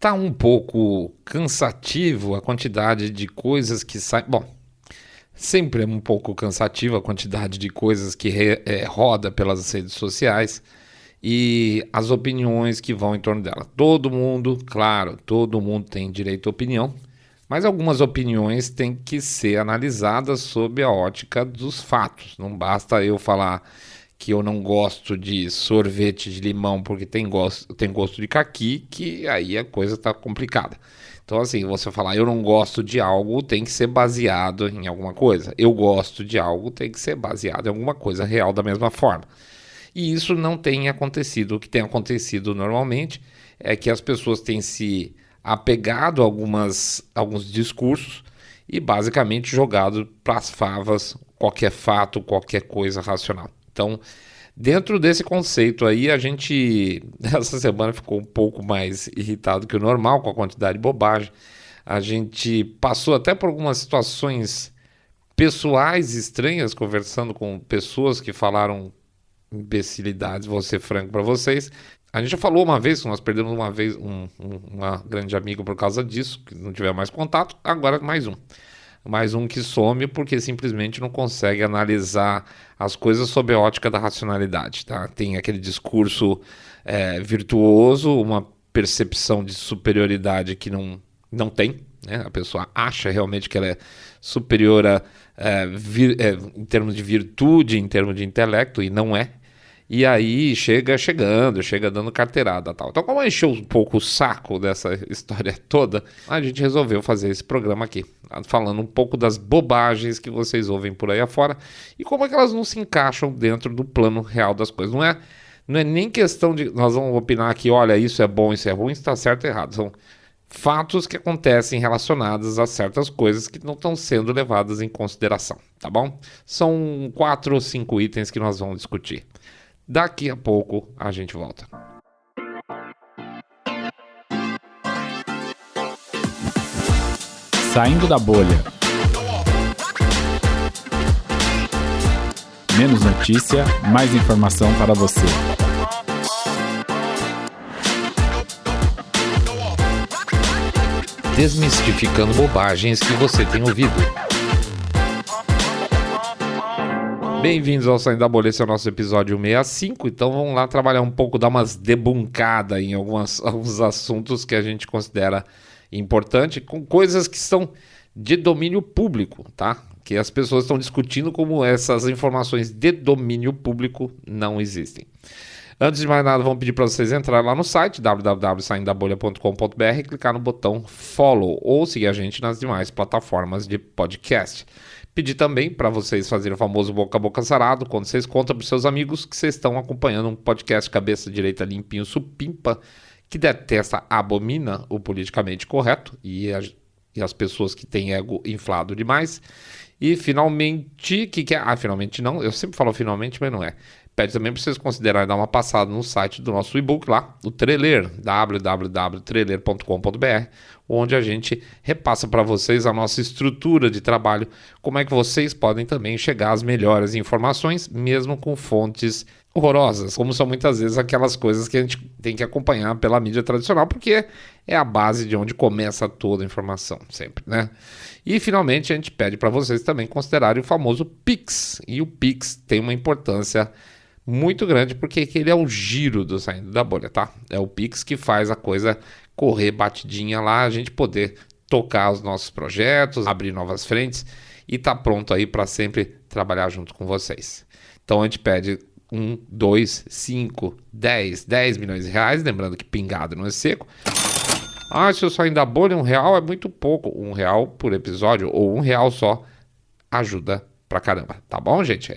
tá um pouco cansativo a quantidade de coisas que saem. Bom, sempre é um pouco cansativo a quantidade de coisas que roda pelas redes sociais e as opiniões que vão em torno dela. Todo mundo, claro, todo mundo tem direito à opinião, mas algumas opiniões têm que ser analisadas sob a ótica dos fatos. Não basta eu falar que eu não gosto de sorvete de limão porque tem gosto de caqui, que aí a coisa está complicada. Então, assim, você falar eu não gosto de algo tem que ser baseado em alguma coisa. Eu gosto de algo tem que ser baseado em alguma coisa real da mesma forma. E isso não tem acontecido. O que tem acontecido normalmente é que as pessoas têm se apegado a alguns discursos e basicamente jogado para as favas qualquer fato, qualquer coisa racional. Então, dentro desse conceito aí, a gente, essa semana ficou um pouco mais irritado que o normal com a quantidade de bobagem. A gente passou até por algumas situações pessoais estranhas, conversando com pessoas que falaram imbecilidades, vou ser franco para vocês. A gente já falou uma vez, nós perdemos uma vez uma grande amiga por causa disso, que não tiver mais contato, agora mais um. Mais um que some porque simplesmente não consegue analisar as coisas sob a ótica da racionalidade, tá? Tem aquele discurso virtuoso, uma percepção de superioridade que não tem, né? A pessoa acha realmente que ela é superior em termos de virtude, em termos de intelecto, e não é. E aí chega dando carteirada e tal. Então, como encheu um pouco o saco dessa história toda, a gente resolveu fazer esse programa aqui, falando um pouco das bobagens que vocês ouvem por aí afora e como é que elas não se encaixam dentro do plano real das coisas. Não é nem questão de nós vamos opinar aqui, olha, isso é bom, isso é ruim, está certo ou errado. São fatos que acontecem relacionados a certas coisas que não estão sendo levadas em consideração, tá bom? São 4 ou 5 itens que nós vamos discutir. Daqui a pouco a gente volta. Saindo da bolha. Menos notícia, mais informação para você. Desmistificando bobagens que você tem ouvido. Bem-vindos ao Saindo da Bolha, esse é o nosso episódio 65, então vamos lá trabalhar um pouco, dar umas debuncadas em alguns assuntos que a gente considera importante, com coisas que são de domínio público, tá? Que as pessoas estão discutindo como essas informações de domínio público não existem. Antes de mais nada, vamos pedir para vocês entrarem lá no site www.saindabolha.com.br e clicar no botão follow ou seguir a gente nas demais plataformas de podcast. Pedir também para vocês fazerem o famoso boca a boca sarado, quando vocês contam para os seus amigos que vocês estão acompanhando um podcast cabeça direita limpinho supimpa, que detesta, abomina o politicamente correto e as pessoas que têm ego inflado demais. E finalmente, finalmente não, eu sempre falo finalmente, mas não é. Pede também para vocês considerarem dar uma passada no site do nosso e-book lá, o Treler, www.treler.com.br, onde a gente repassa para vocês a nossa estrutura de trabalho, como é que vocês podem também chegar às melhores informações, mesmo com fontes horrorosas, como são muitas vezes aquelas coisas que a gente tem que acompanhar pela mídia tradicional, porque é a base de onde começa toda a informação, sempre, né? E finalmente a gente pede para vocês também considerarem o famoso Pix, e o Pix tem uma importância muito grande, porque ele é o giro do Saindo da Bolha, tá? É o Pix que faz a coisa correr batidinha lá, a gente poder tocar os nossos projetos, abrir novas frentes e tá pronto aí para sempre trabalhar junto com vocês. Então a gente pede 1, 2, 5, 10 milhões de reais, lembrando que pingado não é seco. Se eu Saindo da Bolha, R$1 é muito pouco, R$1 por episódio ou R$1 só ajuda pra caramba, tá bom, gente?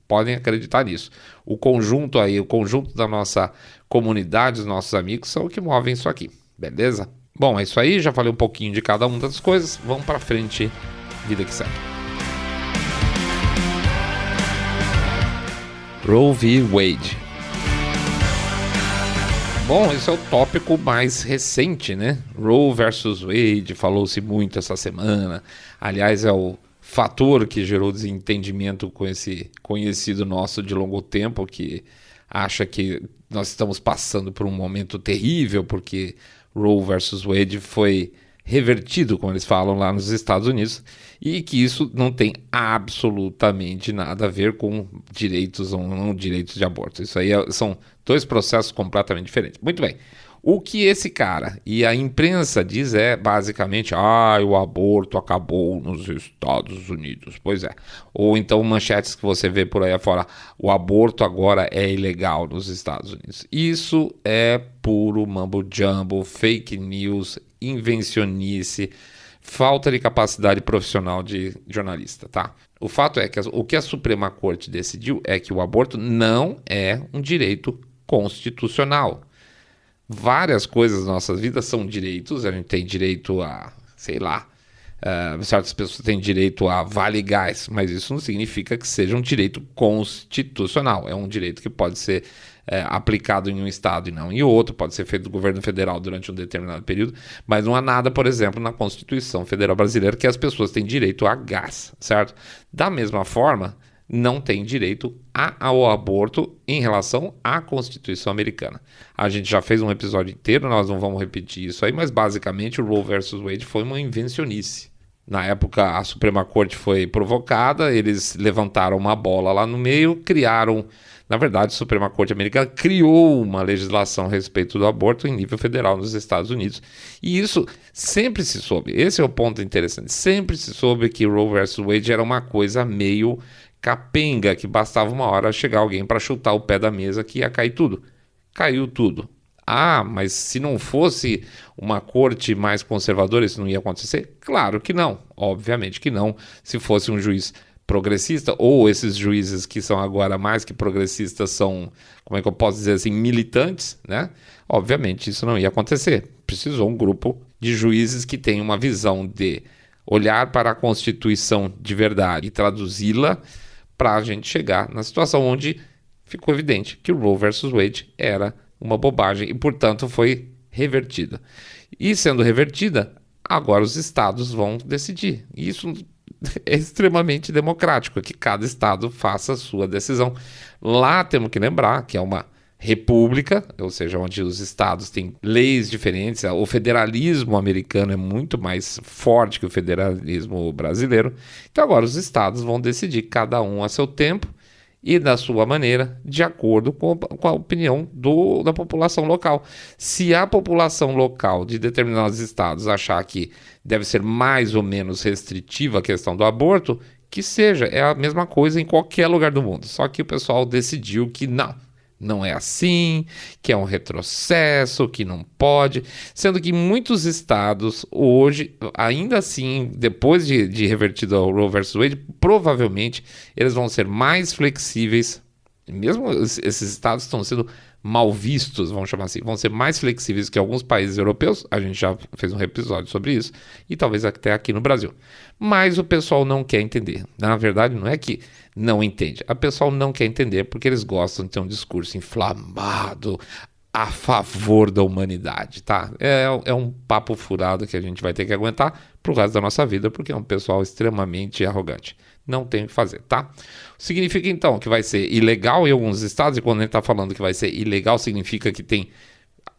Podem acreditar nisso. O conjunto da nossa comunidade, os nossos amigos, são o que movem isso aqui, beleza? Bom, é isso aí, já falei um pouquinho de cada uma das coisas, vamos pra frente, vida que segue. Roe v. Wade. Bom, esse é o tópico mais recente, né? Roe versus Wade, falou-se muito essa semana, aliás é o fator que gerou desentendimento com esse conhecido nosso de longo tempo que acha que nós estamos passando por um momento terrível porque Roe versus Wade foi revertido, como eles falam lá nos Estados Unidos, e que isso não tem absolutamente nada a ver com direitos ou não direitos de aborto. Isso aí são dois processos completamente diferentes. Muito bem. O que esse cara e a imprensa diz é basicamente, o aborto acabou nos Estados Unidos. Pois é. Ou então manchetes que você vê por aí afora, o aborto agora é ilegal nos Estados Unidos. Isso é puro mambo-jumbo, fake news, invencionice, falta de capacidade profissional de jornalista, tá? O fato é que o que a Suprema Corte decidiu é que o aborto não é um direito constitucional. Várias coisas nas nossas vidas são direitos, a gente tem direito a, certas pessoas têm direito a vale gás, mas isso não significa que seja um direito constitucional, é um direito que pode ser aplicado em um estado e não em outro, pode ser feito do governo federal durante um determinado período, mas não há nada, por exemplo, na Constituição Federal Brasileira que as pessoas têm direito a gás, certo? Da mesma forma, não tem direito ao aborto em relação à Constituição americana. A gente já fez um episódio inteiro, nós não vamos repetir isso aí, mas basicamente o Roe versus Wade foi uma invencionice. Na época, a Suprema Corte foi provocada, eles levantaram uma bola lá no meio, criaram... Na verdade, a Suprema Corte americana criou uma legislação a respeito do aborto em nível federal nos Estados Unidos. E isso sempre se soube, esse é o ponto interessante, sempre se soube que Roe versus Wade era uma coisa meio capenga, que bastava uma hora chegar alguém para chutar o pé da mesa que ia cair tudo. Caiu tudo. Mas se não fosse uma corte mais conservadora, isso não ia acontecer? Claro que não, obviamente que não. Se fosse um juiz progressista, ou esses juízes que são agora mais que progressistas são, como é que eu posso dizer assim, militantes, né? Obviamente isso não ia acontecer. Precisou um grupo de juízes que tem uma visão de olhar para a Constituição de verdade e traduzi-la para a gente chegar na situação onde ficou evidente que o Roe versus Wade era uma bobagem e, portanto, foi revertida. E sendo revertida, agora os estados vão decidir. E isso é extremamente democrático, que cada estado faça a sua decisão. Lá temos que lembrar que é uma república, ou seja, onde os estados têm leis diferentes. O federalismo americano é muito mais forte que o federalismo brasileiro. Então agora os estados vão decidir, cada um a seu tempo e da sua maneira, de acordo com a opinião da população local. Se a população local de determinados estados achar que deve ser mais ou menos restritiva a questão do aborto, que seja, é a mesma coisa em qualquer lugar do mundo. Só que o pessoal decidiu que não é assim, que é um retrocesso, que não pode, sendo que muitos estados hoje, ainda assim, depois de revertido ao Roe versus Wade, provavelmente eles vão ser mais flexíveis, mesmo esses estados estão sendo mal vistos, vamos chamar assim, vão ser mais flexíveis que alguns países europeus, a gente já fez um episódio sobre isso, e talvez até aqui no Brasil. Mas o pessoal não quer entender. Na verdade, não é que não entende. A pessoa não quer entender porque eles gostam de ter um discurso inflamado a favor da humanidade, tá? É um papo furado que a gente vai ter que aguentar pro resto da nossa vida, porque é um pessoal extremamente arrogante. Não tem o que fazer, tá? Significa, então, que vai ser ilegal em alguns estados, e quando a gente está falando que vai ser ilegal, significa que tem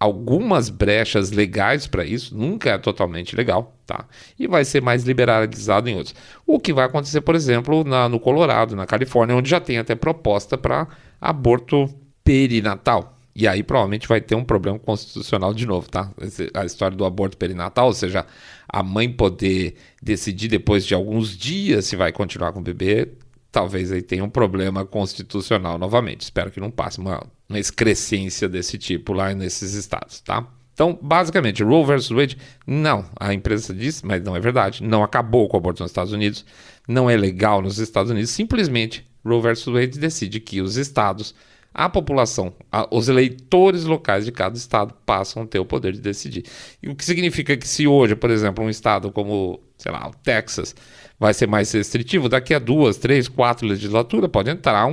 algumas brechas legais para isso, nunca é totalmente legal, tá? E vai ser mais liberalizado em outros. O que vai acontecer, por exemplo, no Colorado, na Califórnia, onde já tem até proposta para aborto perinatal. E aí provavelmente vai ter um problema constitucional de novo, tá? A história do aborto perinatal, ou seja, a mãe poder decidir depois de alguns dias se vai continuar com o bebê, talvez aí tenha um problema constitucional novamente. Espero que não passe uma excrescência desse tipo lá nesses estados, tá? Então, basicamente, Roe versus Wade, não, a imprensa diz, mas não é verdade, não acabou com o aborto nos Estados Unidos, não é legal nos Estados Unidos, simplesmente Roe versus Wade decide que os estados, a população, os eleitores locais de cada estado passam a ter o poder de decidir. E o que significa que se hoje, por exemplo, um estado como, sei lá, o Texas, vai ser mais restritivo, daqui a 2, 3, 4 legislaturas pode entrar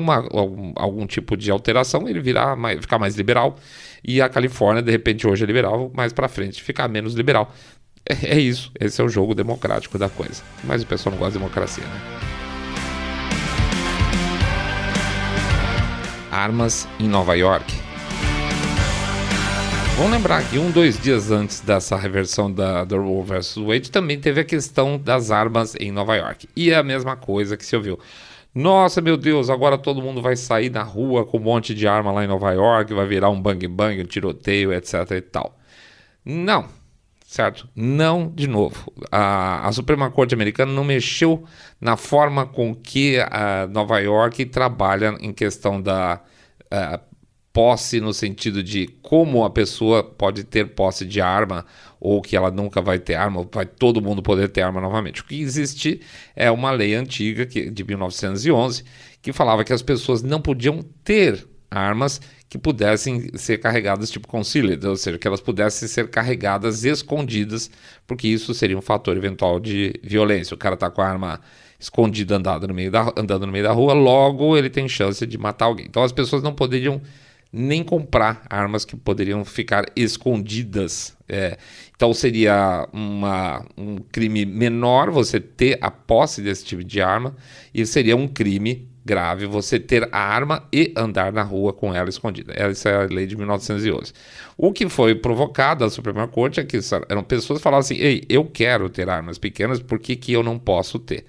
algum tipo de alteração, ele ficar mais liberal, e a Califórnia, de repente, hoje é liberal, mais para frente ficar menos liberal. É isso, esse é o jogo democrático da coisa. Mas o pessoal não gosta de democracia, né? Armas em Nova York. Vamos lembrar que 2 dias antes dessa reversão do Roe vs. Wade também teve a questão das armas em Nova York. E é a mesma coisa que se ouviu. Nossa, meu Deus, agora todo mundo vai sair na rua com um monte de arma lá em Nova York, vai virar um bang-bang, um tiroteio, etc e tal. Não, certo? Não de novo. A Suprema Corte americana não mexeu na forma com que a Nova York trabalha em questão da posse, no sentido de como a pessoa pode ter posse de arma ou que ela nunca vai ter arma, ou vai todo mundo poder ter arma novamente. O que existe é uma lei antiga de 1911 que falava que as pessoas não podiam ter armas que pudessem ser carregadas tipo concealed, ou seja, que elas pudessem ser carregadas escondidas, porque isso seria um fator eventual de violência. O cara está com a arma escondida andando no meio da rua, logo ele tem chance de matar alguém. Então as pessoas não poderiam nem comprar armas que poderiam ficar escondidas. Então seria um crime menor você ter a posse desse tipo de arma, e seria um crime grave você ter a arma e andar na rua com ela escondida. Essa é a lei de 1911. O que foi provocado da Suprema Corte é que eram pessoas que falavam assim: ei, eu quero ter armas pequenas, por que eu não posso ter?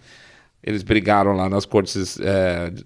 Eles brigaram lá nas cortes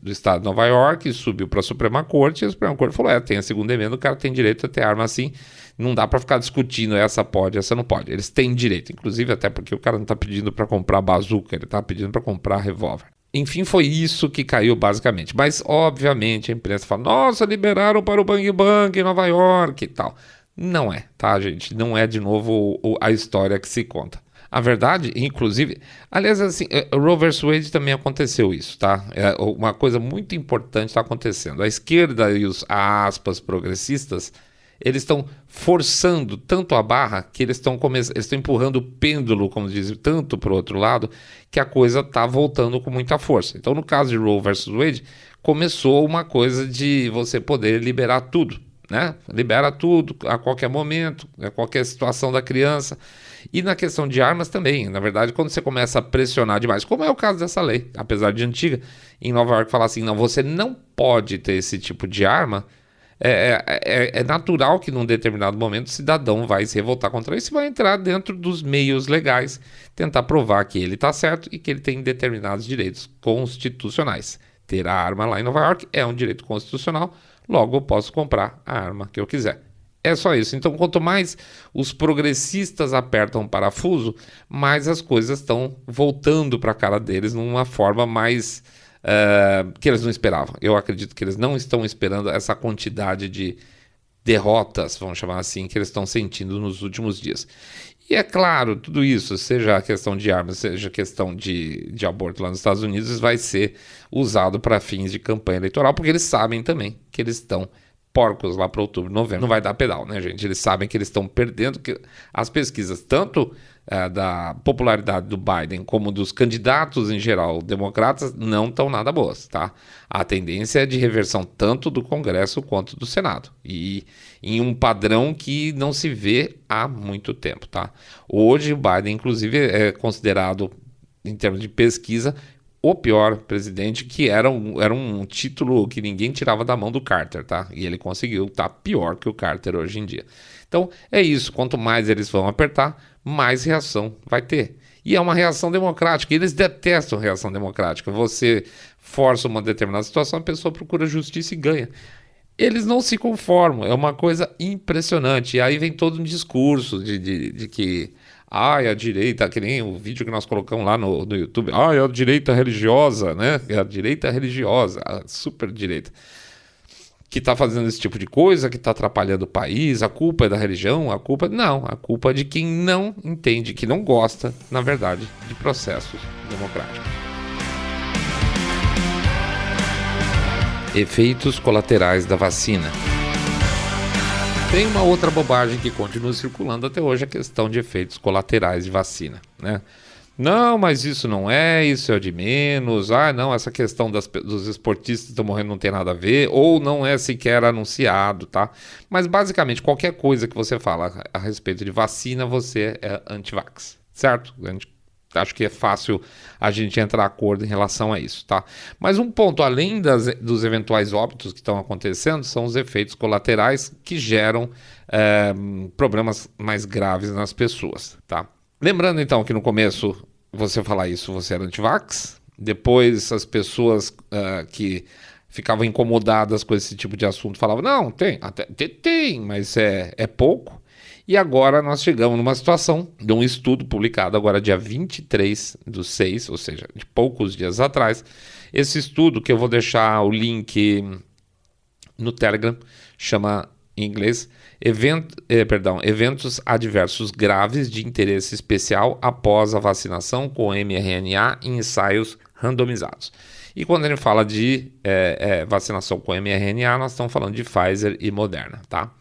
do estado de Nova York, subiu para a Suprema Corte, e a Suprema Corte falou: tem a segunda emenda, o cara tem direito a ter arma assim, não dá para ficar discutindo essa pode, essa não pode. Eles têm direito, inclusive até porque o cara não está pedindo para comprar bazuca, ele está pedindo para comprar revólver. Enfim, foi isso que caiu basicamente. Mas, obviamente, a imprensa fala: nossa, liberaram para o Bang Bang em Nova York e tal. Não é, tá, gente? Não é, de novo, a história que se conta. A verdade, inclusive, aliás, assim, Roe vs. Wade também aconteceu isso, tá? Uma coisa muito importante está acontecendo. A esquerda e os, aspas, progressistas, eles estão forçando tanto a barra que eles estão empurrando o pêndulo, como dizem, tanto para o outro lado, que a coisa está voltando com muita força. Então, no caso de Roe vs. Wade, começou uma coisa de você poder liberar tudo, né? Libera tudo a qualquer momento, a qualquer situação da criança. E na questão de armas também. Na verdade, quando você começa a pressionar demais, como é o caso dessa lei, apesar de antiga, em Nova York falar assim: não, você não pode ter esse tipo de arma, é natural que num determinado momento o cidadão vai se revoltar contra isso e vai entrar dentro dos meios legais, tentar provar que ele está certo e que ele tem determinados direitos constitucionais. Ter a arma lá em Nova York é um direito constitucional, logo eu posso comprar a arma que eu quiser. É só isso. Então, quanto mais os progressistas apertam o parafuso, mais as coisas estão voltando para a cara deles numa forma mais que eles não esperavam. Eu acredito que eles não estão esperando essa quantidade de derrotas, vamos chamar assim, que eles estão sentindo nos últimos dias. E é claro, tudo isso, seja a questão de armas, seja a questão de aborto lá nos Estados Unidos, vai ser usado para fins de campanha eleitoral, porque eles sabem também que eles estão porcos lá para outubro, novembro. Não vai dar pedal, né, gente? Eles sabem que eles estão perdendo, que as pesquisas, tanto da popularidade do Biden como dos candidatos em geral democratas, não estão nada boas, tá? A tendência é de reversão tanto do Congresso quanto do Senado. E em um padrão que não se vê há muito tempo, tá? Hoje o Biden, inclusive, é considerado, em termos de pesquisa, o pior presidente, que era um título que ninguém tirava da mão do Carter, tá? E ele conseguiu estar pior que o Carter hoje em dia. Então, é isso. Quanto mais eles vão apertar, mais reação vai ter. E é uma reação democrática. Eles detestam reação democrática. Você força uma determinada situação, a pessoa procura justiça e ganha. Eles não se conformam. É uma coisa impressionante. E aí vem todo um discurso de que a direita, que nem o vídeo que nós colocamos lá no YouTube, é a direita religiosa, né? É a direita religiosa, a super direita, que está fazendo esse tipo de coisa, que está atrapalhando o país, a culpa é da religião, a culpa é de quem não entende, que não gosta, na verdade, de processos democráticos. Efeitos colaterais da vacina. Tem uma outra bobagem que continua circulando até hoje, a questão de efeitos colaterais de vacina, né? Não, mas isso não isso é o de menos. Não, essa questão dos esportistas que estão morrendo não tem nada a ver, ou não é sequer anunciado, tá? Mas basicamente qualquer coisa que você fala a respeito de vacina, você é anti-vax, certo? Acho que é fácil a gente entrar em acordo em relação a isso, tá? Mas um ponto, além dos eventuais óbitos que estão acontecendo, são os efeitos colaterais que geram problemas mais graves nas pessoas, tá? Lembrando, então, que no começo você falar isso, você era antivax. Depois, as pessoas que ficavam incomodadas com esse tipo de assunto falavam, não, tem, mas é pouco. E agora nós chegamos numa situação de um estudo publicado agora dia 23/6, ou seja, de poucos dias atrás. Esse estudo, que eu vou deixar o link no Telegram, chama em inglês Eventos Adversos Graves de Interesse Especial após a vacinação com mRNA em ensaios randomizados. E quando a gente fala de vacinação com mRNA, nós estamos falando de Pfizer e Moderna, tá?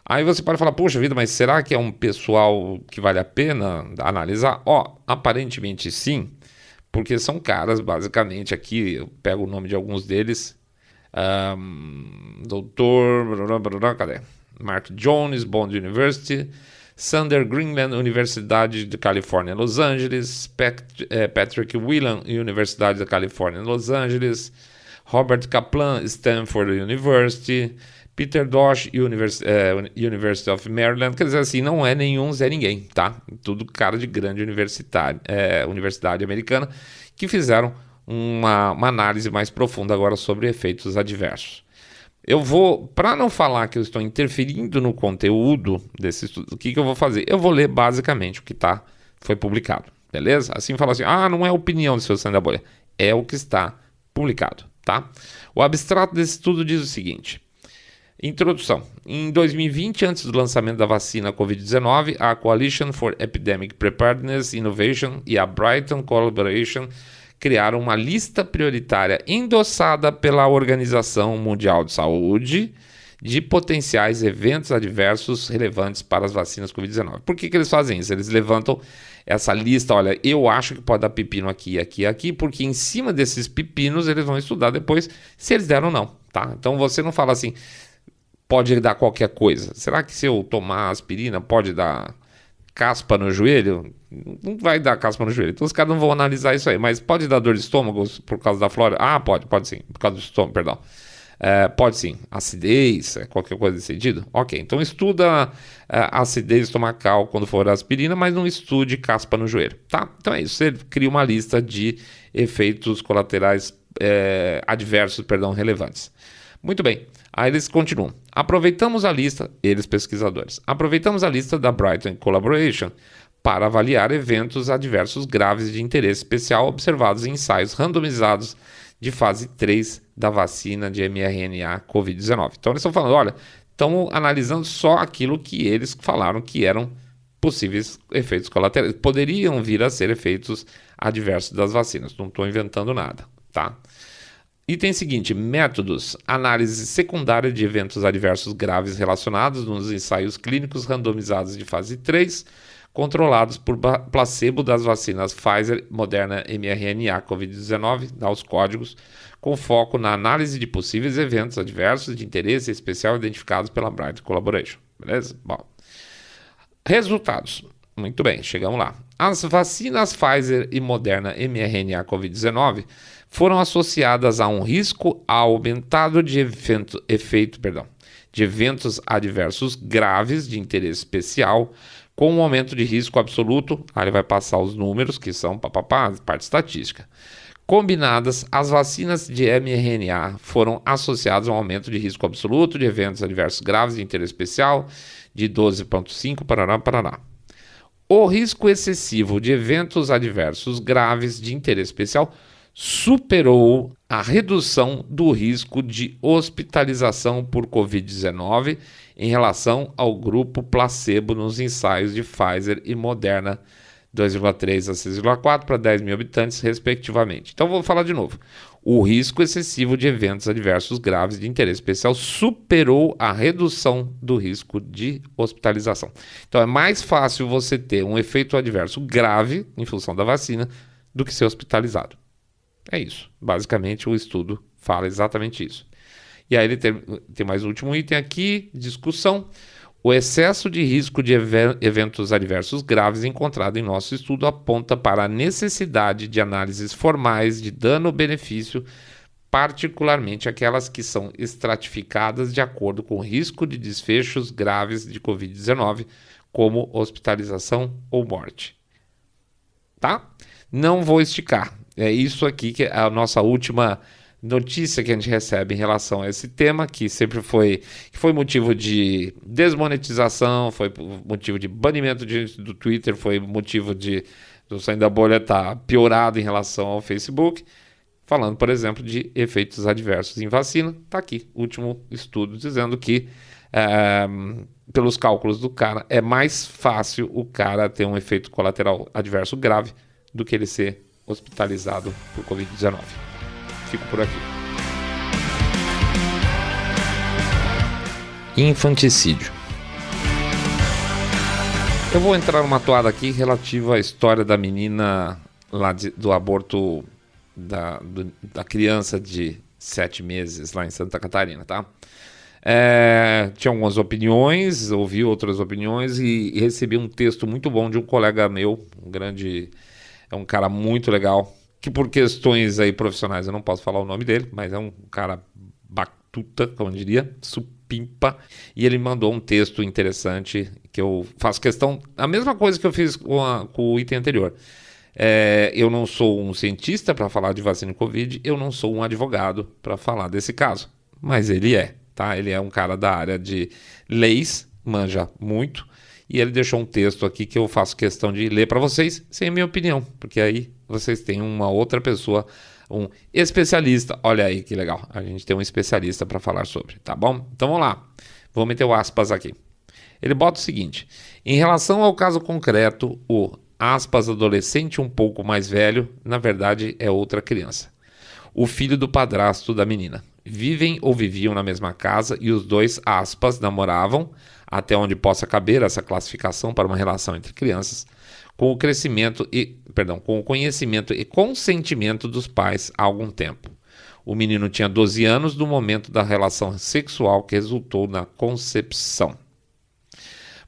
Aí você pode falar, poxa vida, mas será que é um pessoal que vale a pena analisar? Aparentemente sim, porque são caras, basicamente, aqui eu pego o nome de alguns deles, cadê? Mark Jones, Bond University, Sander Greenland, Universidade de Califórnia, Los Angeles, Patrick Whelan, Universidade da Califórnia, Los Angeles, Robert Kaplan, Stanford University, Peter Dosh, University of Maryland. Quer dizer assim, não é nenhum Zé Ninguém, tá? Tudo cara de grande universidade americana que fizeram uma análise mais profunda agora sobre efeitos adversos. Eu vou, para não falar que eu estou interferindo no conteúdo desse estudo, o que eu vou fazer? Eu vou ler basicamente o que foi publicado, beleza? Assim fala assim, não é opinião do seu Sandro da Bolha, é o que está publicado, tá? O abstrato desse estudo diz o seguinte: introdução. Em 2020, antes do lançamento da vacina Covid-19, a Coalition for Epidemic Preparedness Innovation e a Brighton Collaboration criaram uma lista prioritária endossada pela Organização Mundial de Saúde de potenciais eventos adversos relevantes para as vacinas Covid-19. Por que eles fazem isso? Eles levantam essa lista, olha, eu acho que pode dar pepino aqui, aqui, aqui, porque em cima desses pepinos eles vão estudar depois se eles deram ou não, tá? Então você não fala assim, pode dar qualquer coisa. Será que se eu tomar aspirina pode dar caspa no joelho? Não vai dar caspa no joelho. Então os caras não vão analisar isso aí. Mas pode dar dor de estômago por causa da flora? Pode sim. Por causa do estômago, perdão. Pode sim. Acidez, qualquer coisa desse sentido? Ok. Então estuda acidez estomacal quando for aspirina, mas não estude caspa no joelho, tá? Então é isso. Você cria uma lista de efeitos colaterais adversos, relevantes. Muito bem. Aí eles continuam. Eles pesquisadores, aproveitamos a lista da Brighton Collaboration para avaliar eventos adversos graves de interesse especial observados em ensaios randomizados de fase 3 da vacina de mRNA Covid-19. Então eles estão falando, olha, estamos analisando só aquilo que eles falaram que eram possíveis efeitos colaterais, poderiam vir a ser efeitos adversos das vacinas. Não estou inventando nada, tá? Item seguinte, métodos, análise secundária de eventos adversos graves relacionados nos ensaios clínicos randomizados de fase 3, controlados por placebo das vacinas Pfizer, Moderna, mRNA, Covid-19, dá os códigos, com foco na análise de possíveis eventos adversos de interesse especial identificados pela Brighton Collaboration. Beleza? Bom. Resultados. Muito bem, chegamos lá. As vacinas Pfizer e Moderna mRNA Covid-19 foram associadas a um risco aumentado de eventos adversos graves de interesse especial, com um aumento de risco absoluto. Aí ele vai passar os números, que são parte estatística. Combinadas, as vacinas de mRNA foram associadas a um aumento de risco absoluto de eventos adversos graves de interesse especial de 12,5 parará. O risco excessivo de eventos adversos graves de interesse especial superou a redução do risco de hospitalização por Covid-19 em relação ao grupo placebo nos ensaios de Pfizer e Moderna, 2,3 a 6,4 para 10 mil habitantes, respectivamente. Então, vou falar de novo. O risco excessivo de eventos adversos graves de interesse especial superou a redução do risco de hospitalização. Então, é mais fácil você ter um efeito adverso grave, em função da vacina, do que ser hospitalizado. É isso. Basicamente, o estudo fala exatamente isso. E aí ele tem mais um último item aqui, discussão. O excesso de risco de eventos adversos graves encontrado em nosso estudo aponta para a necessidade de análises formais de dano-benefício, particularmente aquelas que são estratificadas de acordo com o risco de desfechos graves de Covid-19, como hospitalização ou morte. Tá? Não vou esticar. É isso aqui que é a nossa última notícia que a gente recebe em relação a esse tema, que sempre foi motivo de desmonetização, foi motivo de banimento do Twitter, foi motivo de do Saindo da Bolha estar piorado em relação ao Facebook. Falando, por exemplo, de efeitos adversos em vacina, está aqui o último estudo dizendo que, pelos cálculos do cara, é mais fácil o cara ter um efeito colateral adverso grave do que ele ser hospitalizado por Covid-19. Fico por aqui. Infanticídio. Eu vou entrar numa toada aqui relativa à história da menina lá do aborto da criança de 7 meses lá em Santa Catarina, tá? Tinha algumas opiniões, ouvi outras opiniões e recebi um texto muito bom de um colega meu, um cara muito legal, que por questões aí profissionais eu não posso falar o nome dele, mas é um cara batuta, como eu diria, supimpa, e ele mandou um texto interessante que eu faço questão, a mesma coisa que eu fiz com o item anterior. Eu não sou um cientista para falar de vacina Covid, eu não sou um advogado para falar desse caso, mas ele tá? Ele é um cara da área de leis, manja muito, e ele deixou um texto aqui que eu faço questão de ler para vocês, sem a minha opinião, porque aí vocês têm uma outra pessoa, um especialista. Olha aí que legal, a gente tem um especialista para falar sobre, tá bom? Então vamos lá, vou meter o aspas aqui. Ele bota o seguinte: em relação ao caso concreto, o aspas adolescente um pouco mais velho, na verdade é outra criança. O filho do padrasto da menina. Vivem ou viviam na mesma casa e os dois, aspas, namoravam, até onde possa caber essa classificação para uma relação entre crianças, com o conhecimento e consentimento dos pais há algum tempo. O menino tinha 12 anos no momento da relação sexual que resultou na concepção.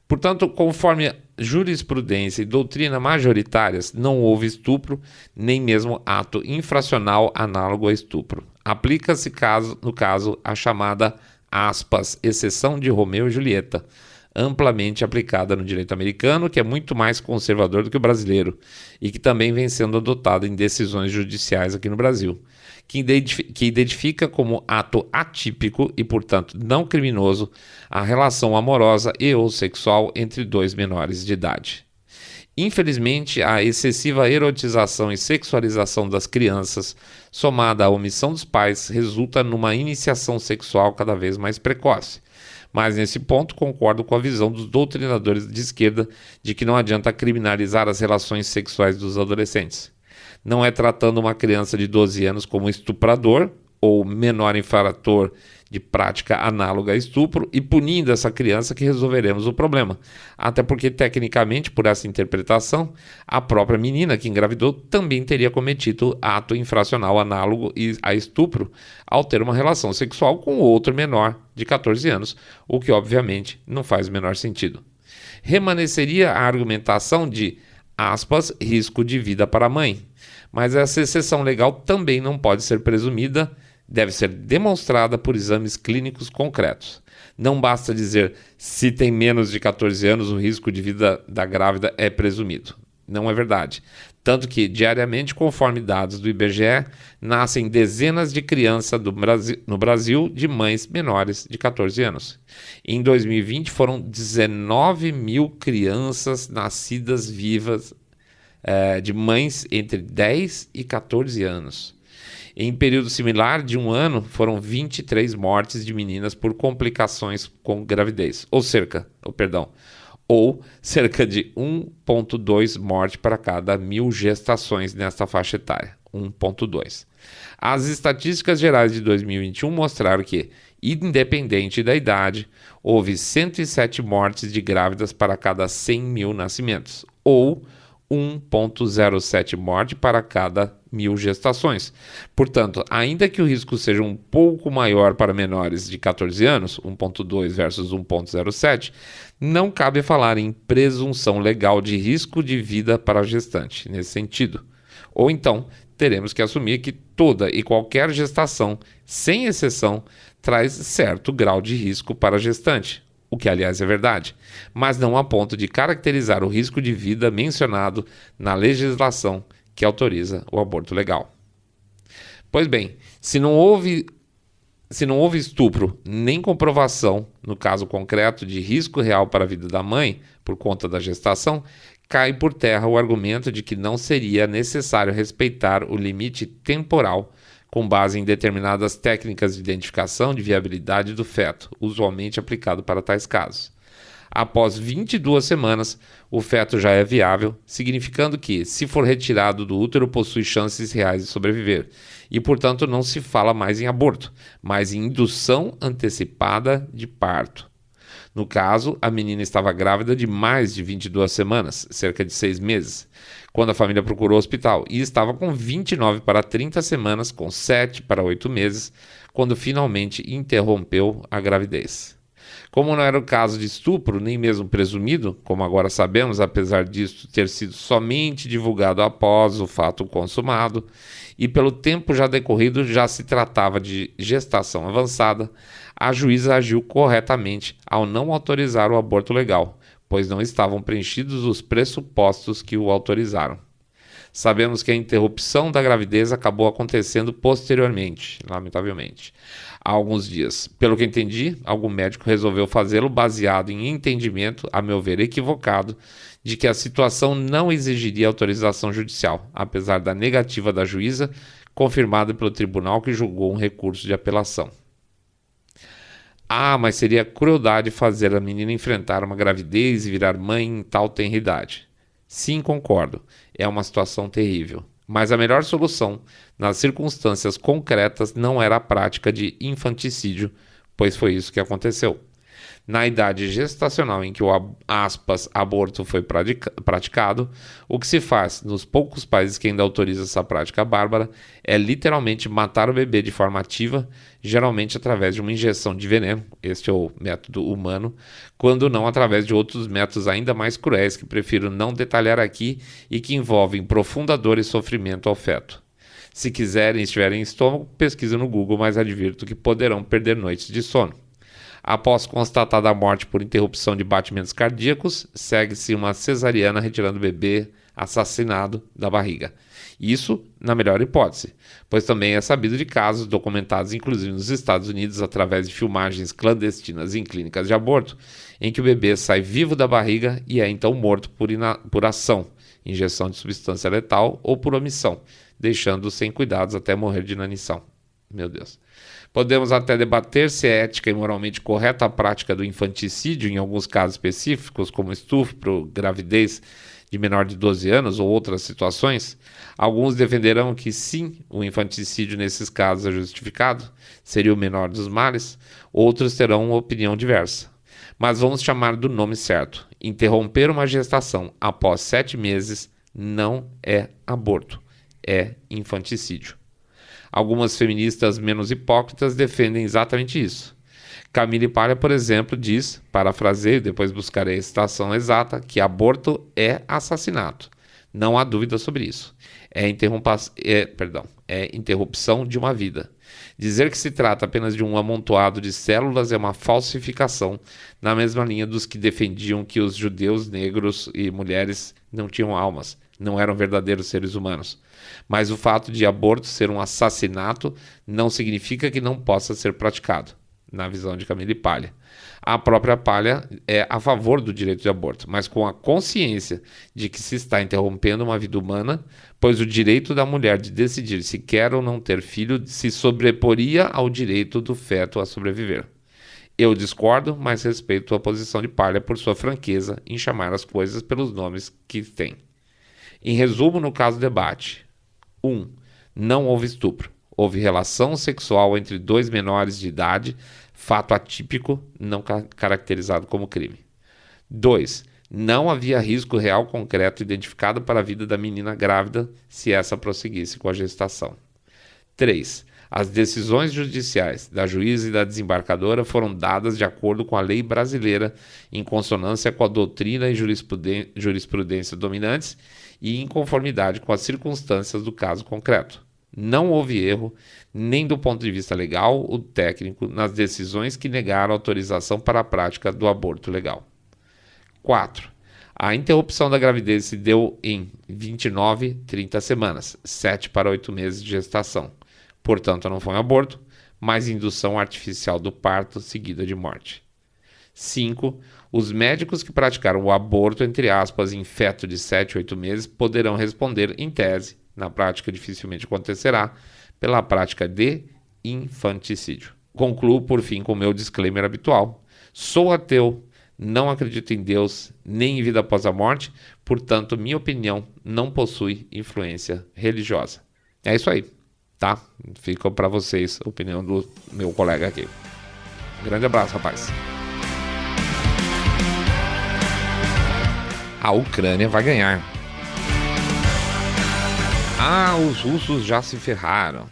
Portanto, conforme jurisprudência e doutrina majoritárias, não houve estupro, nem mesmo ato infracional análogo a estupro. Aplica-se, no caso, a chamada, aspas, exceção de Romeu e Julieta, amplamente aplicada no direito americano, que é muito mais conservador do que o brasileiro, e que também vem sendo adotado em decisões judiciais aqui no Brasil, que identifica como ato atípico e, portanto, não criminoso a relação amorosa e ou sexual entre dois menores de idade. Infelizmente, a excessiva erotização e sexualização das crianças, somada à omissão dos pais, resulta numa iniciação sexual cada vez mais precoce. Mas, nesse ponto, concordo com a visão dos doutrinadores de esquerda de que não adianta criminalizar as relações sexuais dos adolescentes. Não é tratando uma criança de 12 anos como estuprador ou menor infrator de prática análoga a estupro e punindo essa criança que resolveremos o problema. Até porque, tecnicamente, por essa interpretação, a própria menina que engravidou também teria cometido ato infracional análogo a estupro ao ter uma relação sexual com outro menor de 14 anos, o que obviamente não faz o menor sentido. Remanesceria a argumentação de, aspas, risco de vida para a mãe. Mas essa exceção legal também não pode ser presumida, deve ser demonstrada por exames clínicos concretos. Não basta dizer se tem menos de 14 anos o risco de vida da grávida é presumido. Não é verdade. Tanto que, diariamente, conforme dados do IBGE, nascem dezenas de crianças no Brasil de mães menores de 14 anos. Em 2020, foram 19 mil crianças nascidas vivas de mães entre 10 e 14 anos. Em período similar de um ano, foram 23 mortes de meninas por complicações com gravidez, ou cerca de 1,2 mortes para cada 1.000 gestações nesta faixa etária, 1,2. As estatísticas gerais de 2021 mostraram que, independente da idade, houve 107 mortes de grávidas para cada 100 mil nascimentos, ou 1,07 morte para cada 1.000 gestações. Portanto, ainda que o risco seja um pouco maior para menores de 14 anos, 1,2 versus 1,07, não cabe falar em presunção legal de risco de vida para a gestante, nesse sentido. Ou então, teremos que assumir que toda e qualquer gestação, sem exceção, traz certo grau de risco para a gestante, o que aliás é verdade, mas não a ponto de caracterizar o risco de vida mencionado na legislação que autoriza o aborto legal. Pois bem, se não houve estupro nem comprovação, no caso concreto, de risco real para a vida da mãe por conta da gestação, cai por terra o argumento de que não seria necessário respeitar o limite temporal com base em determinadas técnicas de identificação de viabilidade do feto, usualmente aplicado para tais casos. Após 22 semanas, o feto já é viável, significando que, se for retirado do útero, possui chances reais de sobreviver, e, portanto, não se fala mais em aborto, mas em indução antecipada de parto. No caso, a menina estava grávida de mais de 22 semanas, cerca de 6 meses, quando a família procurou o hospital, e estava com 29 para 30 semanas, com 7 para 8 meses, quando finalmente interrompeu a gravidez. Como não era o caso de estupro, nem mesmo presumido, como agora sabemos, apesar disso ter sido somente divulgado após o fato consumado, e pelo tempo já decorrido já se tratava de gestação avançada, a juíza agiu corretamente ao não autorizar o aborto legal, pois não estavam preenchidos os pressupostos que o autorizaram. Sabemos que a interrupção da gravidez acabou acontecendo posteriormente, lamentavelmente, há alguns dias. Pelo que entendi, algum médico resolveu fazê-lo baseado em entendimento, a meu ver equivocado, de que a situação não exigiria autorização judicial, apesar da negativa da juíza, confirmada pelo tribunal que julgou um recurso de apelação. Ah, mas seria crueldade fazer a menina enfrentar uma gravidez e virar mãe em tal tenra idade. Sim, concordo. É uma situação terrível. Mas a melhor solução, nas circunstâncias concretas, não era a prática de infanticídio, pois foi isso que aconteceu. Na idade gestacional em que o aborto foi praticado, o que se faz nos poucos países que ainda autorizam essa prática bárbara é literalmente matar o bebê de forma ativa, geralmente através de uma injeção de veneno, este é o método humano, quando não através de outros métodos ainda mais cruéis que prefiro não detalhar aqui e que envolvem profunda dor e sofrimento ao feto. Se quiserem e estiverem em estômago, pesquisem no Google, mas advirto que poderão perder noites de sono. Após constatada a morte por interrupção de batimentos cardíacos, segue-se uma cesariana retirando o bebê assassinado da barriga. Isso na melhor hipótese, pois também é sabido de casos documentados inclusive nos Estados Unidos através de filmagens clandestinas em clínicas de aborto, em que o bebê sai vivo da barriga e é então morto por ação, injeção de substância letal ou por omissão, deixando-o sem cuidados até morrer de inanição. Meu Deus. Podemos até debater se é ética e moralmente correta a prática do infanticídio em alguns casos específicos, como estupro, gravidez de menor de 12 anos ou outras situações. Alguns defenderão que sim, o infanticídio nesses casos é justificado, seria o menor dos males. Outros terão uma opinião diversa. Mas vamos chamar do nome certo. Interromper uma gestação após 7 meses não é aborto, é infanticídio. Algumas feministas menos hipócritas defendem exatamente isso. Camille Paglia, por exemplo, diz, parafraseio, depois buscarei a citação exata, que aborto é assassinato. Não há dúvida sobre isso. É interrupção de uma vida. Dizer que se trata apenas de um amontoado de células é uma falsificação, na mesma linha dos que defendiam que os judeus, negros e mulheres não tinham almas, não eram verdadeiros seres humanos. Mas o fato de aborto ser um assassinato não significa que não possa ser praticado, na visão de Camille Paglia. A própria Paglia é a favor do direito de aborto, mas com a consciência de que se está interrompendo uma vida humana, pois o direito da mulher de decidir se quer ou não ter filho se sobreporia ao direito do feto a sobreviver. Eu discordo, mas respeito a posição de Paglia por sua franqueza em chamar as coisas pelos nomes que tem. Em resumo, no caso do debate: 1. Não houve estupro. Houve relação sexual entre 2 menores de idade, fato atípico, não caracterizado como crime. 2. Não havia risco real concreto identificado para a vida da menina grávida se essa prosseguisse com a gestação. 3. As decisões judiciais da juíza e da desembarcadora foram dadas de acordo com a lei brasileira, em consonância com a doutrina e jurisprudência dominantes e em conformidade com as circunstâncias do caso concreto. Não houve erro, nem do ponto de vista legal ou técnico, nas decisões que negaram autorização para a prática do aborto legal. 4. A interrupção da gravidez se deu em 29, 30 semanas, 7 para 8 meses de gestação. Portanto, não foi um aborto, mas indução artificial do parto seguida de morte. 5. Os médicos que praticaram o aborto, entre aspas, em feto de 7 a 8 meses, poderão responder, em tese, na prática dificilmente acontecerá, pela prática de infanticídio. Concluo, por fim, com o meu disclaimer habitual. Sou ateu, não acredito em Deus, nem em vida após a morte, portanto, minha opinião não possui influência religiosa. É isso aí, tá? Fica para vocês a opinião do meu colega aqui. Um grande abraço, rapaz. A Ucrânia vai ganhar. Os russos já se ferraram.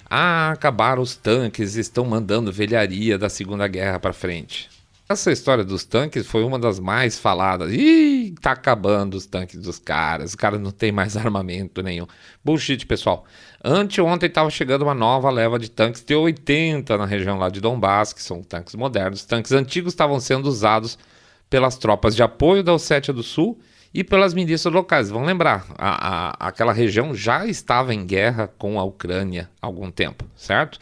Acabaram os tanques, estão mandando velharia da Segunda Guerra para frente. Essa história dos tanques foi uma das mais faladas. Tá acabando os tanques dos caras. Os caras não tem mais armamento nenhum. Bullshit, pessoal. Anteontem estava chegando uma nova leva de tanques T-80 na região lá de Donbass, que são tanques modernos. Tanques antigos estavam sendo usados pelas tropas de apoio da Ossétia do Sul e pelas milícias locais. Vão lembrar, aquela região já estava em guerra com a Ucrânia há algum tempo, certo?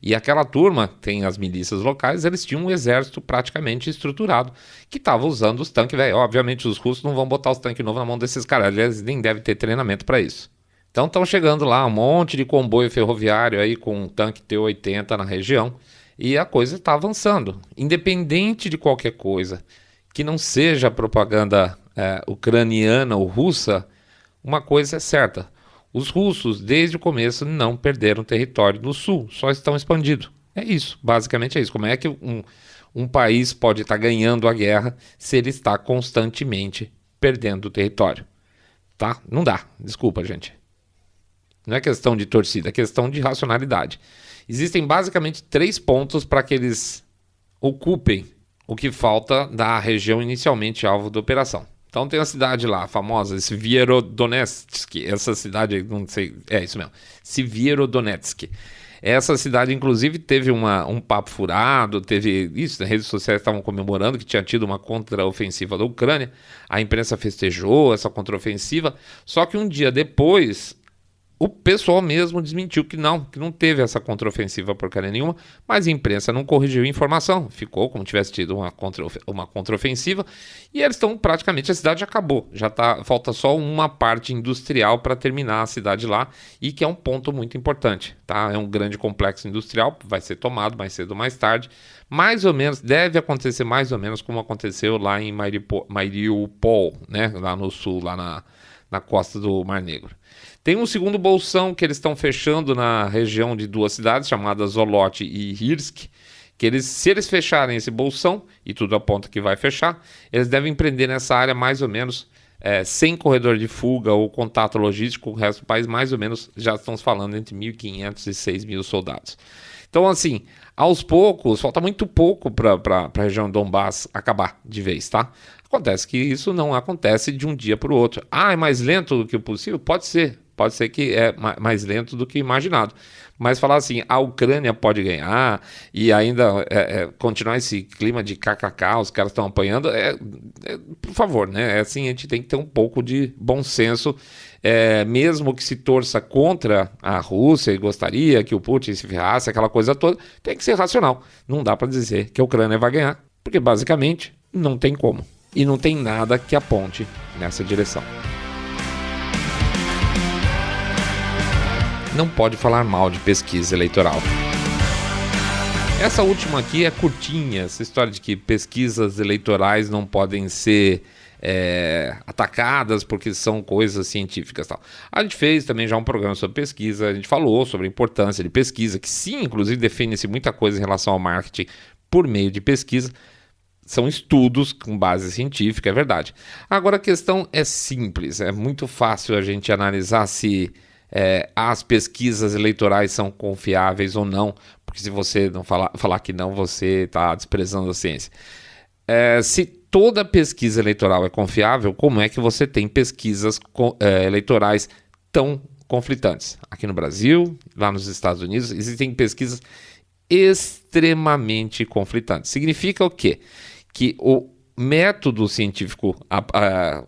E aquela turma, tem as milícias locais, eles tinham um exército praticamente estruturado, que estava usando os tanques velhos. Obviamente os russos não vão botar os tanques novos na mão desses caras, eles nem devem ter treinamento para isso. Então estão chegando lá um monte de comboio ferroviário aí com um tanque T-80 na região, e a coisa está avançando. Independente de qualquer coisa que não seja propaganda ucraniana ou russa, uma coisa é certa. Os russos, desde o começo, não perderam território no sul, só estão expandindo. É isso, basicamente é isso. Como é que um país pode estar ganhando a guerra se ele está constantemente perdendo o território? Tá? Não dá, desculpa, gente. Não é questão de torcida, é questão de racionalidade. Existem basicamente 3 pontos para que eles ocupem o que falta da região inicialmente alvo da operação. Então tem a cidade lá, a famosa Svierodonetsk, essa cidade, não sei, é isso mesmo, Svierodonetsk. Essa cidade, inclusive, teve um papo furado, teve isso, as redes sociais estavam comemorando que tinha tido uma contraofensiva da Ucrânia, a imprensa festejou essa contraofensiva, só que um dia depois o pessoal mesmo desmentiu que não teve essa contraofensiva porcaria nenhuma, mas a imprensa não corrigiu a informação, ficou como tivesse tido uma contraofensiva, e eles estão praticamente, a cidade já acabou, falta só uma parte industrial para terminar a cidade lá, e que é um ponto muito importante, tá? É um grande complexo industrial, vai ser tomado mais cedo ou mais tarde, mais ou menos, deve acontecer mais ou menos como aconteceu lá em Mariupol, né? Lá no sul, lá na costa do Mar Negro. Tem um segundo bolsão que eles estão fechando na região de 2 cidades, chamadas Zolote e Irsk, que se eles fecharem esse bolsão, e tudo aponta que vai fechar, eles devem prender nessa área mais ou menos, sem corredor de fuga ou contato logístico com o resto do país, mais ou menos, já estamos falando entre 1.500 e 6.000 soldados. Então, assim, aos poucos, falta muito pouco para a região de Donbass acabar de vez, tá? Acontece que isso não acontece de um dia para o outro. É mais lento do que o possível? Pode ser que é mais lento do que imaginado. Mas falar assim, a Ucrânia pode ganhar e ainda continuar esse clima de kkk, os caras estão apanhando, por favor, né? Assim, a gente tem que ter um pouco de bom senso, mesmo que se torça contra a Rússia e gostaria que o Putin se ferrasse, aquela coisa toda, tem que ser racional. Não dá para dizer que a Ucrânia vai ganhar, porque basicamente não tem como. E não tem nada que aponte nessa direção. Não pode falar mal de pesquisa eleitoral. Essa última aqui é curtinha, essa história de que pesquisas eleitorais não podem ser atacadas porque são coisas científicas e tal. A gente fez também já um programa sobre pesquisa, a gente falou sobre a importância de pesquisa, que sim, inclusive define-se muita coisa em relação ao marketing por meio de pesquisa. são estudos com base científica, é verdade. Agora a questão é simples, é muito fácil a gente analisar se as pesquisas eleitorais são confiáveis ou não, porque se você não falar que não, você está desprezando a ciência. Se toda pesquisa eleitoral é confiável, como é que você tem pesquisas eleitorais tão conflitantes? Aqui no Brasil, lá nos Estados Unidos, existem pesquisas extremamente conflitantes. Significa o quê? Que o método científico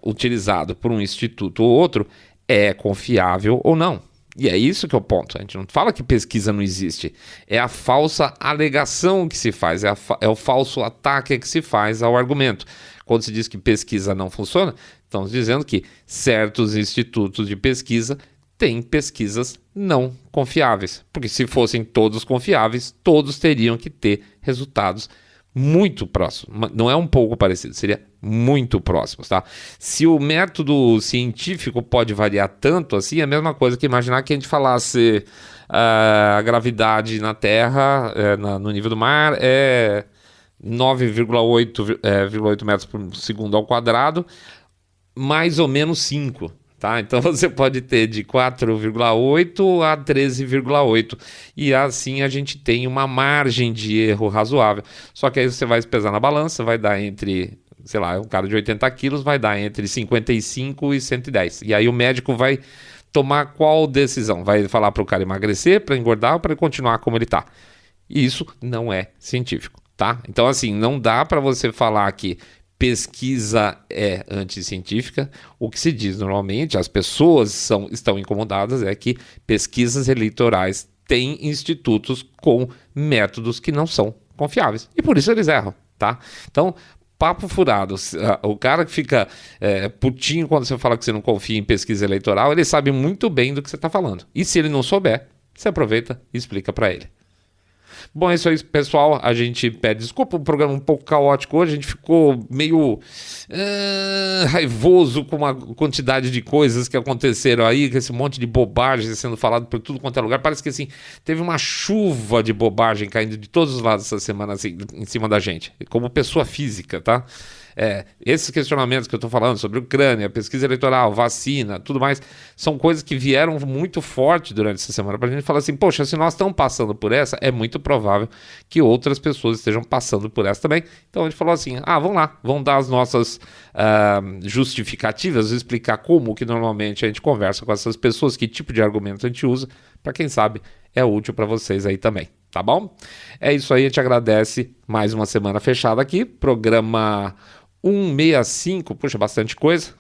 utilizado por um instituto ou outro é confiável ou não. E é isso que é o ponto. A gente não fala que pesquisa não existe. É a falsa alegação que se faz, é o falso ataque que se faz ao argumento. Quando se diz que pesquisa não funciona, estamos dizendo que certos institutos de pesquisa têm pesquisas não confiáveis. Porque se fossem todos confiáveis, todos teriam que ter resultados muito próximos. Não é um pouco parecido, seria muito próximos, tá? Se o método científico pode variar tanto assim, é a mesma coisa que imaginar que a gente falasse a gravidade na Terra, no nível do mar, é 9,8 metros por segundo ao quadrado, mais ou menos 5. Tá? Então você pode ter de 4,8 a 13,8 e assim a gente tem uma margem de erro razoável. Só que aí você vai pesar na balança, vai dar entre, sei lá, um cara de 80 quilos vai dar entre 55 e 110. E aí o médico vai tomar qual decisão? Vai falar para o cara emagrecer, para engordar ou para ele continuar como ele está? E isso não é científico, tá? Então assim, não dá para você falar que pesquisa é anticientífica. O que se diz normalmente, as pessoas estão incomodadas, é que pesquisas eleitorais têm institutos com métodos que não são confiáveis. E por isso eles erram, tá? Então, papo furado. O cara que fica putinho quando você fala que você não confia em pesquisa eleitoral, ele sabe muito bem do que você está falando. E se ele não souber, você aproveita e explica para ele. Bom, é isso aí, pessoal. A gente pede desculpa, o programa um pouco caótico hoje. A gente ficou meio raivoso com a quantidade de coisas que aconteceram aí, com esse monte de bobagem sendo falado por tudo quanto é lugar. Parece que assim, teve uma chuva de bobagem caindo de todos os lados essa semana assim, em cima da gente, como pessoa física, tá? Esses questionamentos que eu estou falando sobre Ucrânia, pesquisa eleitoral, vacina, tudo mais, são coisas que vieram muito forte durante essa semana para a gente falar assim, poxa, se nós estamos passando por essa, é muito provável que outras pessoas estejam passando por essa também. Então a gente falou assim, vamos lá, vamos dar as nossas justificativas, explicar como que normalmente a gente conversa com essas pessoas, que tipo de argumento a gente usa, para quem sabe é útil para vocês aí também, tá bom? É isso aí, a gente agradece mais uma semana fechada aqui, programa 165, puxa, bastante coisa,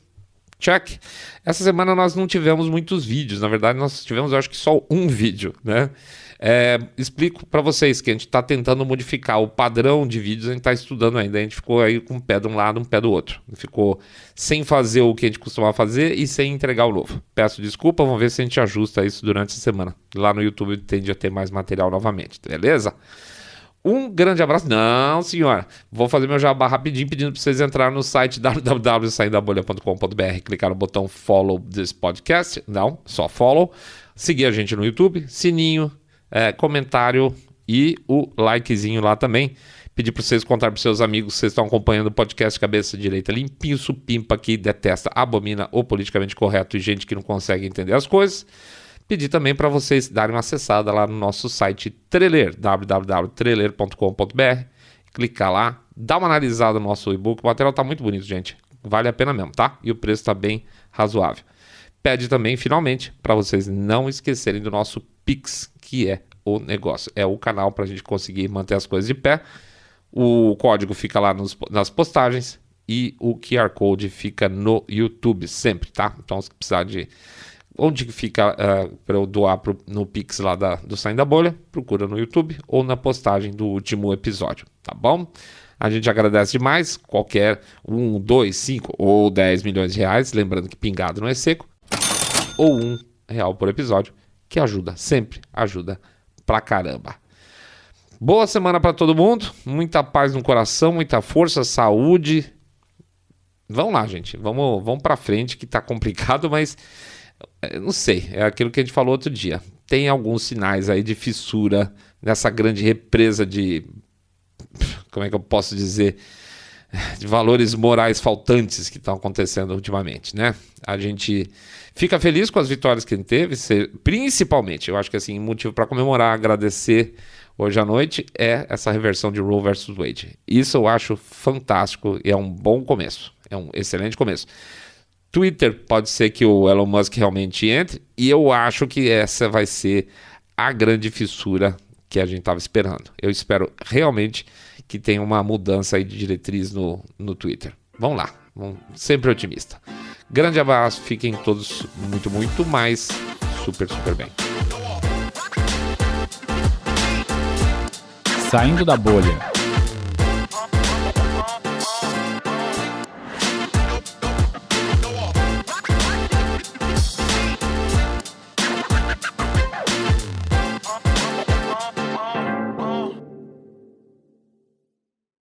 check. Essa semana nós não tivemos muitos vídeos, na verdade nós tivemos, eu acho que só um vídeo, né? Explico para vocês que a gente está tentando modificar o padrão de vídeos, a gente está estudando ainda, a gente ficou aí com um pé de um lado, um pé do outro, ficou sem fazer o que a gente costumava fazer e sem entregar o novo. Peço desculpa, vamos ver se a gente ajusta isso durante a semana. Lá no YouTube tende a ter mais material novamente, beleza? Um grande abraço. Não, senhora. Vou fazer meu jabá rapidinho, pedindo para vocês entrarem no site www.saindabolha.com.br, clicar no botão follow this podcast. Não, só follow. Seguir a gente no YouTube, sininho, comentário e o likezinho lá também. Pedir para vocês contar para seus amigos que vocês estão acompanhando o podcast Cabeça Direita Limpinho, supimpa, que detesta, abomina o politicamente correto e gente que não consegue entender as coisas. Pedir também para vocês darem uma acessada lá no nosso site Treler, www.treler.com.br. Clicar lá, dá uma analisada no nosso e-book. O material está muito bonito, gente. Vale a pena mesmo, tá? E o preço está bem razoável. Pede também, finalmente, para vocês não esquecerem do nosso Pix, que é o negócio. É o canal para a gente conseguir manter as coisas de pé. O código fica lá nas postagens e o QR Code fica no YouTube sempre, tá? Então, se precisar de... Onde fica para eu doar no Pix lá do Saindo da Bolha, procura no YouTube ou na postagem do último episódio, tá bom? A gente agradece demais, qualquer 1, 2, 5 ou 10 milhões de reais, lembrando que pingado não é seco, ou R$1 por episódio, que ajuda, sempre ajuda pra caramba. Boa semana para todo mundo, muita paz no coração, muita força, saúde. Vamos lá, gente, vamos pra frente, que tá complicado, mas... não sei, é aquilo que a gente falou outro dia. Tem alguns sinais aí de fissura nessa grande represa de... como é que eu posso dizer? valores morais faltantes que estão acontecendo ultimamente, né? A gente fica feliz com as vitórias que ele teve, principalmente, eu acho que assim, motivo para comemorar, agradecer hoje à noite é essa reversão de Roe versus Wade. Isso eu acho fantástico e é um bom começo, é um excelente começo. Twitter, pode ser que o Elon Musk realmente entre, e eu acho que essa vai ser a grande fissura que a gente estava esperando. Eu espero realmente que tenha uma mudança aí de diretriz no Twitter. Vamos lá, sempre otimista. Grande abraço, fiquem todos muito mais super bem. Saindo da bolha.